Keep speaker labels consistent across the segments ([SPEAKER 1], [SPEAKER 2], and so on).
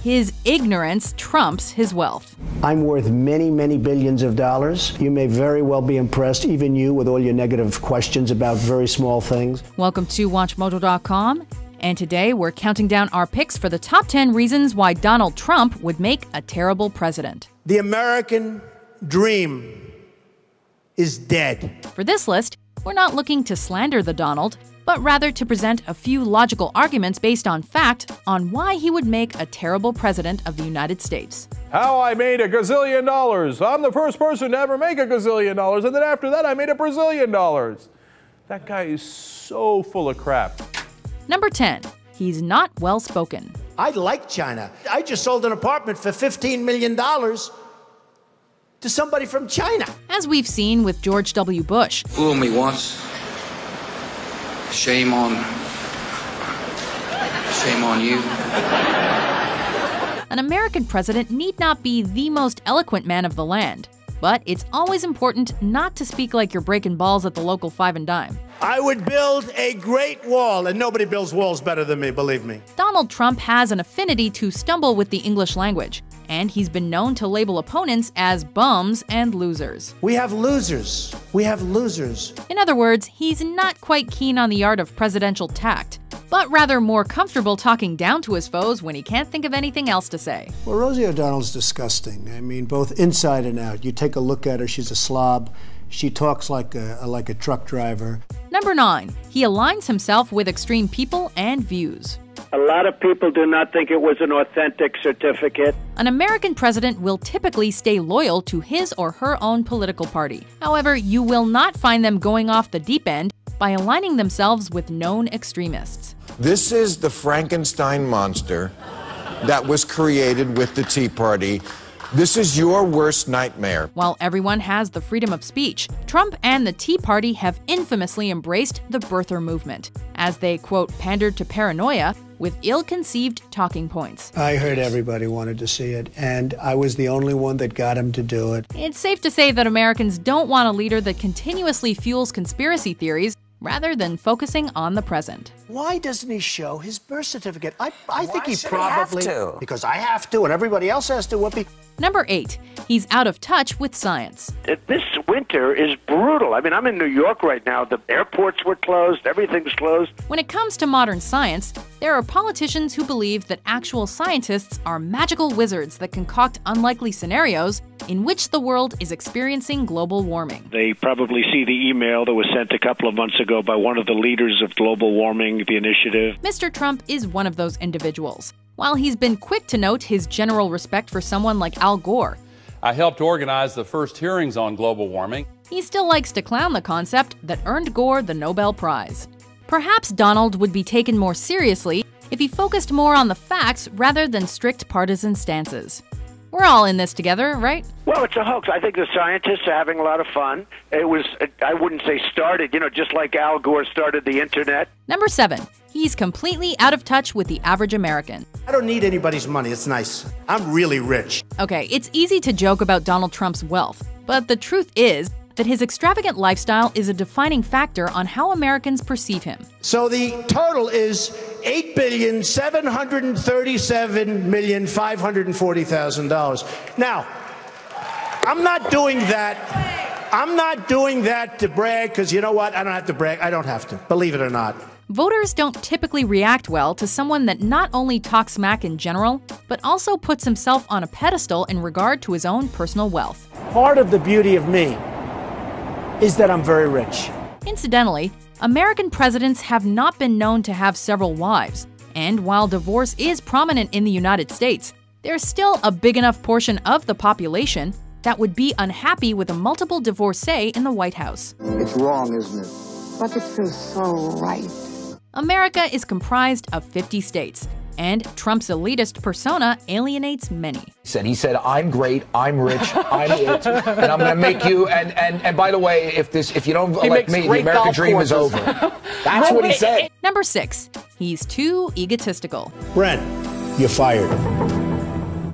[SPEAKER 1] his ignorance trumps his wealth.
[SPEAKER 2] I'm worth many, many billions of dollars. You may very well be impressed, even you, with all your negative questions about very small things.
[SPEAKER 1] Welcome to WatchMojo.com. And today we're counting down our picks for the top 10 reasons why Donald Trump would make a terrible president.
[SPEAKER 3] The American dream is dead.
[SPEAKER 1] For this list, we're not looking to slander the Donald, but rather to present a few logical arguments based on fact on why he would make a terrible president of the United States.
[SPEAKER 4] How I made $1 gazillion. I'm the first person to ever make $1 gazillion, and then after that I made $1 Brazilian. That guy is so full of crap.
[SPEAKER 1] Number 10. He's not well-spoken.
[SPEAKER 3] I like China. I just sold an apartment for $15 million to somebody from China.
[SPEAKER 1] As we've seen with George W. Bush.
[SPEAKER 5] Fool me once. Shame on you.
[SPEAKER 1] An American president need not be the most eloquent man of the land, but it's always important not to speak like you're breaking balls at the local five and dime.
[SPEAKER 3] I would build a great wall, and nobody builds walls better than me, believe me.
[SPEAKER 1] Donald Trump has an affinity to stumble with the English language, and he's been known to label opponents as bums and losers.
[SPEAKER 3] We have losers. We have losers.
[SPEAKER 1] In other words, he's not quite keen on the art of presidential tact, but rather more comfortable talking down to his foes when he can't think of anything else to say.
[SPEAKER 2] Well, Rosie O'Donnell's disgusting. I mean, both inside and out. You take a look at her, she's a slob. She talks like a truck driver.
[SPEAKER 1] Number 9. He aligns himself with extreme people and views.
[SPEAKER 6] A lot of people do not think it was an authentic certificate.
[SPEAKER 1] An American president will typically stay loyal to his or her own political party. However, you will not find them going off the deep end by aligning themselves with known extremists.
[SPEAKER 7] This is the Frankenstein monster that was created with the Tea Party. This is your worst nightmare.
[SPEAKER 1] While everyone has the freedom of speech, Trump and the Tea Party have infamously embraced the birther movement, as they, quote, pandered to paranoia with ill-conceived talking points.
[SPEAKER 2] I heard everybody wanted to see it, and I was the only one that got him to do it.
[SPEAKER 1] It's safe to say that Americans don't want a leader that continuously fuels conspiracy theories rather than focusing on the present.
[SPEAKER 3] Why doesn't he show his birth certificate? I think he probably... have to? Because I have to, and everybody else has to.
[SPEAKER 1] Number 8. He's out of touch with science.
[SPEAKER 6] This winter is brutal. I mean, I'm in New York right now. The airports were closed. Everything's closed.
[SPEAKER 1] When it comes to modern science, there are politicians who believe that actual scientists are magical wizards that concoct unlikely scenarios in which the world is experiencing global warming.
[SPEAKER 8] They probably see the email that was sent a couple of months ago by one of the leaders of global warming, the initiative.
[SPEAKER 1] Mr. Trump is one of those individuals. While he's been quick to note his general respect for someone like Al Gore,
[SPEAKER 9] I helped organize the first hearings on global warming.
[SPEAKER 1] He still likes to clown the concept that earned Gore the Nobel Prize. Perhaps Donald would be taken more seriously if he focused more on the facts rather than strict partisan stances. We're all in this together, right?
[SPEAKER 6] Well, it's a hoax. I think the scientists are having a lot of fun. It was, I wouldn't say started, just like Al Gore started the internet.
[SPEAKER 1] Number 7. He's completely out of touch with the average American.
[SPEAKER 3] I don't need anybody's money. It's nice. I'm really rich.
[SPEAKER 1] Okay, it's easy to joke about Donald Trump's wealth, but the truth is that his extravagant lifestyle is a defining factor on how Americans perceive him.
[SPEAKER 3] So the total is $8,737,540,000. Now, I'm not doing that to brag, because you know what? I don't have to brag. I don't have to, believe it or not.
[SPEAKER 1] Voters don't typically react well to someone that not only talks smack in general, but also puts himself on a pedestal in regard to his own personal wealth.
[SPEAKER 2] Part of the beauty of me is that I'm very rich.
[SPEAKER 1] Incidentally, American presidents have not been known to have several wives, and while divorce is prominent in the United States, there's still a big enough portion of the population that would be unhappy with a multiple divorcee in the White House.
[SPEAKER 10] It's wrong, isn't it? But it feels so right.
[SPEAKER 1] America is comprised of 50 states, and Trump's elitist persona alienates many.
[SPEAKER 11] He said, I'm great, I'm rich, I'm it, and I'm going to make you, and by the way, if you don't elect me, the American dream is over. That's what he said.
[SPEAKER 1] Number 6. He's too egotistical.
[SPEAKER 3] Brent, you're fired.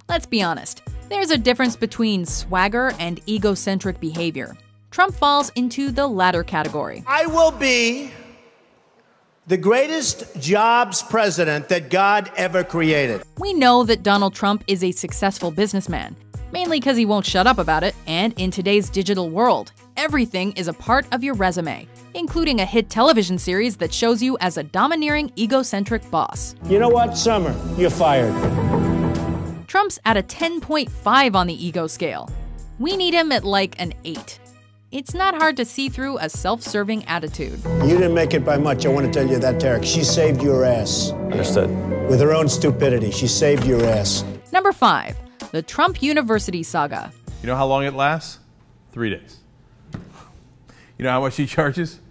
[SPEAKER 1] Let's be honest. There's a difference between swagger and egocentric behavior. Trump falls into the latter category.
[SPEAKER 3] I will be the greatest jobs president that God ever created.
[SPEAKER 1] We know that Donald Trump is a successful businessman, mainly because he won't shut up about it, and in today's digital world, everything is a part of your resume, including a hit television series that shows you as a domineering, egocentric boss.
[SPEAKER 3] You know what, Summer? You're fired.
[SPEAKER 1] Trump's at a 10.5 on the ego scale. We need him at like an 8. It's not hard to see through a self-serving attitude.
[SPEAKER 3] You didn't make it by much, I want to tell you that, Tarek. She saved your ass.
[SPEAKER 5] Understood.
[SPEAKER 3] With her own stupidity, she saved your ass.
[SPEAKER 1] Number 5, the Trump University saga.
[SPEAKER 4] You know how long it lasts? 3 days. You know how much he charges?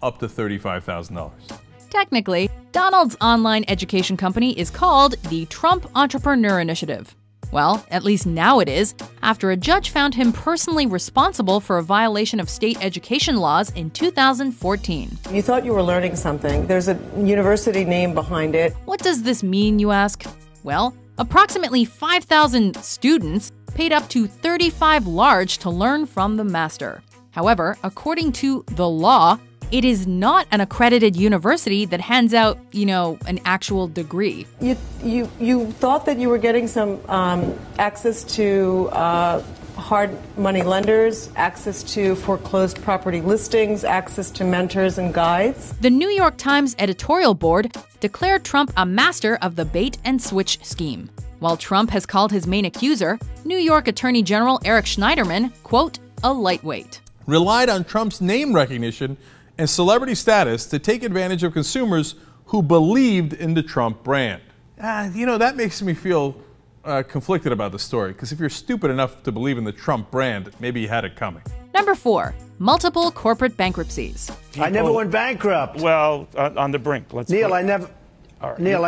[SPEAKER 4] Up to $35,000.
[SPEAKER 1] Technically, Donald's online education company is called the Trump Entrepreneur Initiative. Well, at least now it is, after a judge found him personally responsible for a violation of state education laws in 2014.
[SPEAKER 12] You thought you were learning something. There's a university name behind it.
[SPEAKER 1] What does this mean, you ask? Well, approximately 5,000 students paid up to $35 large to learn from the master. However, according to the law, it is not an accredited university that hands out, an actual degree.
[SPEAKER 12] You thought that you were getting some access to hard money lenders, access to foreclosed property listings, access to mentors and guides.
[SPEAKER 1] The New York Times editorial board declared Trump a master of the bait and switch scheme, while Trump has called his main accuser, New York Attorney General Eric Schneiderman, quote, a lightweight.
[SPEAKER 4] Relied on Trump's name recognition and celebrity status to take advantage of consumers who believed in the Trump brand. That makes me feel conflicted about the story, because if you're stupid enough to believe in the Trump brand, maybe you had it coming.
[SPEAKER 1] Number 4, multiple corporate bankruptcies.
[SPEAKER 3] I never went bankrupt.
[SPEAKER 5] Well, on the brink.
[SPEAKER 3] Neil, I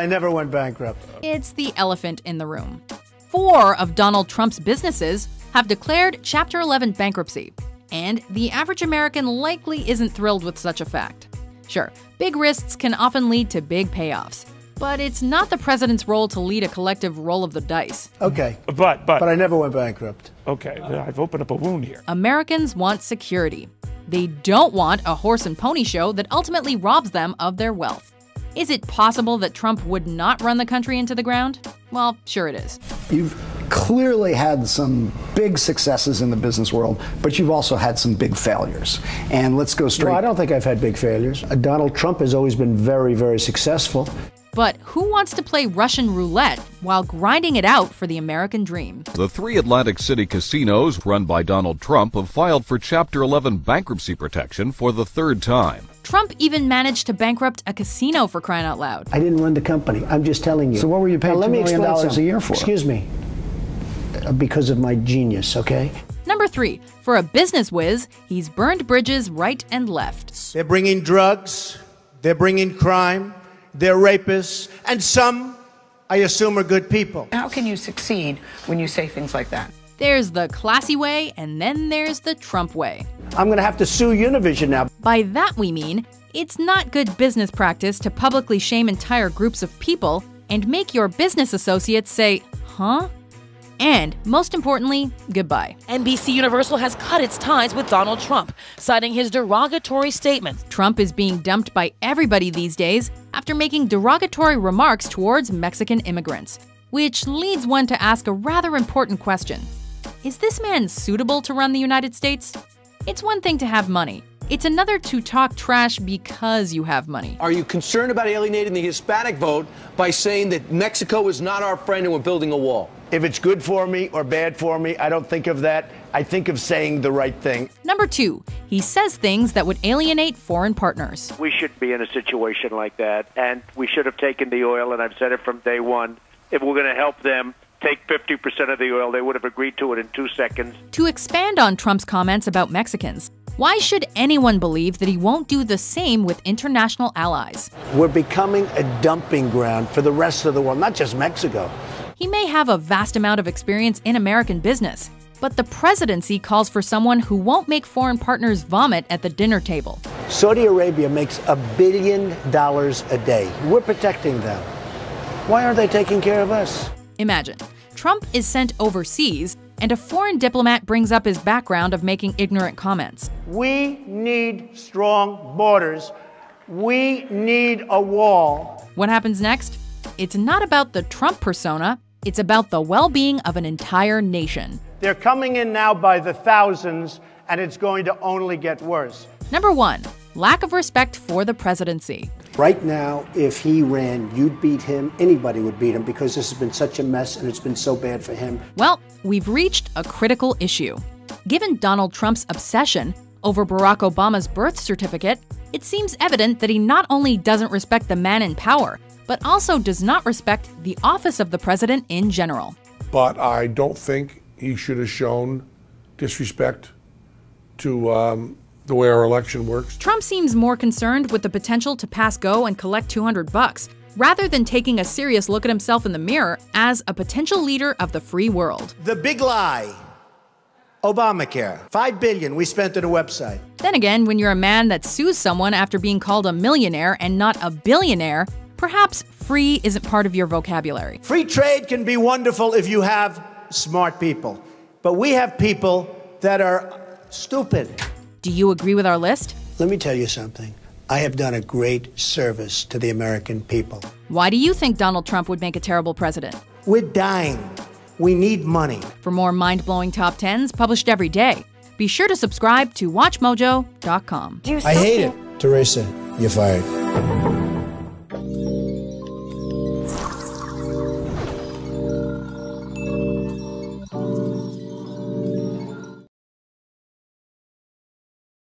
[SPEAKER 3] never went bankrupt.
[SPEAKER 1] It's the elephant in the room. 4 of Donald Trump's businesses have declared Chapter 11 bankruptcy. And the average American likely isn't thrilled with such a fact. Sure, big risks can often lead to big payoffs, but it's not the president's role to lead a collective roll of the dice.
[SPEAKER 3] Okay.
[SPEAKER 5] But
[SPEAKER 3] I never went bankrupt.
[SPEAKER 5] Okay, I've opened up a wound here.
[SPEAKER 1] Americans want security. They don't want a horse and pony show that ultimately robs them of their wealth. Is it possible that Trump would not run the country into the ground? Well, sure it is.
[SPEAKER 13] You've clearly had some big successes in the business world, but you've also had some big failures. And let's go straight.
[SPEAKER 3] No, I don't think I've had big failures. Donald Trump has always been very, very successful.
[SPEAKER 1] But who wants to play Russian roulette while grinding it out for the American dream?
[SPEAKER 14] The 3 Atlantic City casinos run by Donald Trump have filed for Chapter 11 bankruptcy protection for the 3rd time.
[SPEAKER 1] Trump even managed to bankrupt a casino, for crying out loud.
[SPEAKER 3] I didn't run the company. I'm just telling you.
[SPEAKER 13] So what were you paying $2 million a year for?
[SPEAKER 3] Excuse me. Because of my genius, okay?
[SPEAKER 1] Number 3, for a business whiz, he's burned bridges right and left.
[SPEAKER 3] They're bringing drugs, they're bringing crime, they're rapists, and some, I assume, are good people.
[SPEAKER 15] How can you succeed when you say things like that?
[SPEAKER 1] There's the classy way, and then there's the Trump way.
[SPEAKER 3] I'm going to have to sue Univision now.
[SPEAKER 1] By that we mean, it's not good business practice to publicly shame entire groups of people and make your business associates say, huh? And, most importantly, goodbye.
[SPEAKER 16] NBC Universal has cut its ties with Donald Trump, citing his derogatory statements.
[SPEAKER 1] Trump is being dumped by everybody these days after making derogatory remarks towards Mexican immigrants. Which leads one to ask a rather important question. Is this man suitable to run the United States? It's one thing to have money. It's another to talk trash because you have money.
[SPEAKER 17] Are you concerned about alienating the Hispanic vote by saying that Mexico is not our friend and we're building a wall?
[SPEAKER 3] If it's good for me or bad for me, I don't think of that. I think of saying the right thing.
[SPEAKER 1] Number 2, he says things that would alienate foreign partners.
[SPEAKER 6] We shouldn't be in a situation like that, and we should have taken the oil, and I've said it from day one. If we're going to help them take 50% of the oil, they would have agreed to it in 2 seconds.
[SPEAKER 1] To expand on Trump's comments about Mexicans, why should anyone believe that he won't do the same with international allies?
[SPEAKER 3] We're becoming a dumping ground for the rest of the world, not just Mexico.
[SPEAKER 1] He may have a vast amount of experience in American business, but the presidency calls for someone who won't make foreign partners vomit at the dinner table.
[SPEAKER 3] Saudi Arabia makes $1 billion a day. We're protecting them. Why aren't they taking care of us?
[SPEAKER 1] Imagine, Trump is sent overseas, and a foreign diplomat brings up his background of making ignorant comments.
[SPEAKER 3] We need strong borders We need a wall.
[SPEAKER 1] What happens next? It's not about the Trump persona, it's about the well-being of an entire nation.
[SPEAKER 3] They're coming in now by the thousands, and it's going to only get worse.
[SPEAKER 1] Number 1, lack of respect for the presidency.
[SPEAKER 2] Right now, if he ran, you'd beat him. Anybody would beat him because this has been such a mess and it's been so bad for him.
[SPEAKER 1] Well, we've reached a critical issue. Given Donald Trump's obsession over Barack Obama's birth certificate, it seems evident that he not only doesn't respect the man in power, but also does not respect the office of the president in general.
[SPEAKER 18] But I don't think he should have shown disrespect to the way our election works.
[SPEAKER 1] Trump seems more concerned with the potential to pass go and collect $200, rather than taking a serious look at himself in the mirror as a potential leader of the free world.
[SPEAKER 3] The big lie. Obamacare. $5 billion we spent on a website.
[SPEAKER 1] Then again, when you're a man that sues someone after being called a millionaire and not a billionaire, perhaps free isn't part of your vocabulary.
[SPEAKER 3] Free trade can be wonderful if you have smart people. But we have people that are stupid.
[SPEAKER 1] Do you agree with our list?
[SPEAKER 2] Let me tell you something. I have done a great service to the American people.
[SPEAKER 1] Why do you think Donald Trump would make a terrible president?
[SPEAKER 3] We're dying. We need money.
[SPEAKER 1] For more mind-blowing top 10s published every day, be sure to subscribe to WatchMojo.com.
[SPEAKER 2] I hate it. Teresa, you're fired.